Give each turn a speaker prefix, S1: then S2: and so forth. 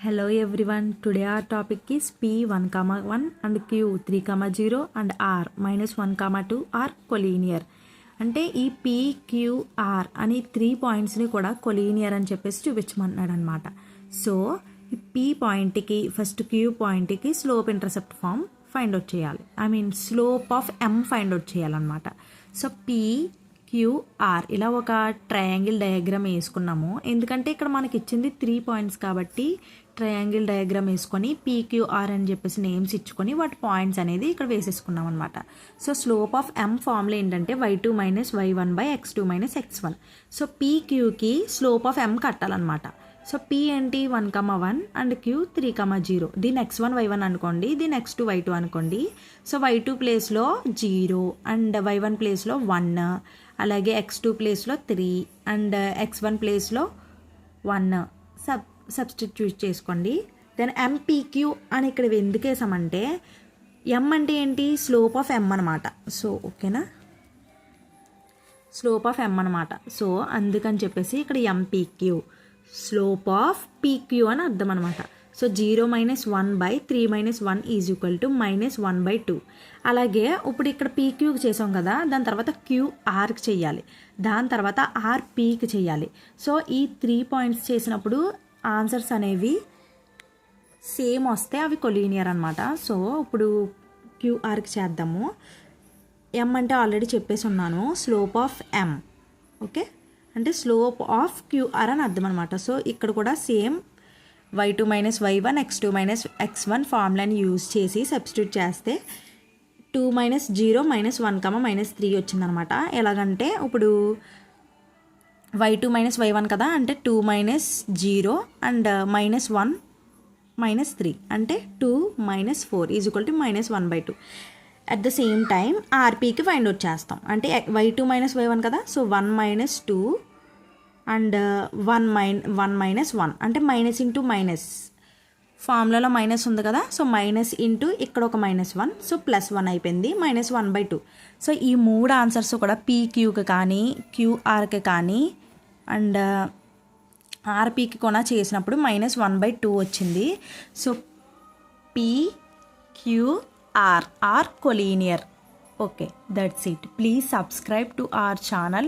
S1: Hello everyone, today our topic is P1, 1 and Q 3, 0 and R -1, 2 are collinear. అంటే ఈ PQR అని 3 పాయింట్స్ని కూడా కొలీనియర్ అని చెప్పేసి చూపించమన్నాడు అనమాట. సో ఈ P పాయింట్కి ఫస్ట్ Q పాయింట్కి slope intercept form find out చేయాలి. Slope of M find out చేయాలన్నమాట. సో PQR ఇలా ఒక ట్రయాంగిల్ డయాగ్రామ్ వేసుకున్నాము. ఎందుకంటే ఇక్కడ మనకి ఇచ్చింది 3 పాయింట్స్ కాబట్టి ట్రయాంగిల్ డయాగ్రామ్ వేసుకొని PQR అని చెప్పేసి నేమ్స్ ఇచ్చుకొని వాటి పాయింట్స్ అనేది ఇక్కడ వేసేసుకున్నాం అనమాట. So slope of M formula ఏంటంటే y2 - y1 / x2 - x1. So PQకి స్లోప్ ఆఫ్ M కట్టాలన్నమాట. సో P ఏంటి 1, 1 అండ్ Q 3, 0. దీని x1 y1 అనుకోండి, దీని x2 y2 అనుకోండి. సో y2 ప్లేస్లో 0 అండ్ y1 ప్లేస్లో 1, అలాగే x2 ప్లేస్లో 3 అండ్ x1 ప్లేస్లో 1 సబ్స్టిట్యూట్ చేసుకోండి. దెన్ MPQ అని ఇక్కడ ఎందుకు వేసామంటే M అంటే ఏంటి, స్లోప్ ఆఫ్ M అనమాట. సో ఓకేనా, స్లోప్ ఆఫ్ M అనమాట. సో అందుకని చెప్పేసి ఇక్కడ MPQ స్లోప్ ఆఫ్ PQ అని అర్థం అనమాట. సో 0 - 1/3 - 1 = -1/2. అలాగే ఇప్పుడు ఇక్కడ PQకి చేసాం కదా, దాని తర్వాత QRకి చేయాలి, దాని తర్వాత RPకి చేయాలి. సో ఈ 3 పాయింట్స్ చేసినప్పుడు ఆన్సర్స్ అనేవి సేమ్ వస్తే అవి కొలీనియర్ అనమాట. సో ఇప్పుడు QRకి చేద్దాము. M అంటే ఆల్రెడీ చెప్పేసి ఉన్నాను, స్లోప్ ఆఫ్ M. ఓకే, అంటే స్లోప్ ఆఫ్ QR అని అర్థం అనమాట. సో ఇక్కడ కూడా same y2 - y1 x2 - x1 ఫార్ములాని యూజ్ చేసి సబ్స్టిట్యూట్ చేస్తే 2 - 0 - 1, -3 వచ్చిందనమాట. ఎలాగంటే ఇప్పుడు y2 - y1 కదా, అంటే 2 - 0 అండ్ -1 - 3 అంటే 2 - 4 = -1/2. అట్ ద సేమ్ టైం RPకి ఫైండ్ అవుట్ చేస్తాం. అంటే y2 - y1 కదా, సో 1 - 2 అండ్ 1 - 1 అంటే మైనస్ ఇంటూ మైనస్, ఫార్ములాలో మైనస్ ఉంది కదా, సో మైనస్ ఇంటూ ఇక్కడ ఒక -1, సో +1 అయిపోయింది, -1/2. సో ఈ 3 ఆన్సర్స్ కూడా PQకి కానీ QRకి కానీ అండ్ RPకి కూడా చేసినప్పుడు -1/2 వచ్చింది. So PQR are collinear. Okay, that's it. Please subscribe to our channel.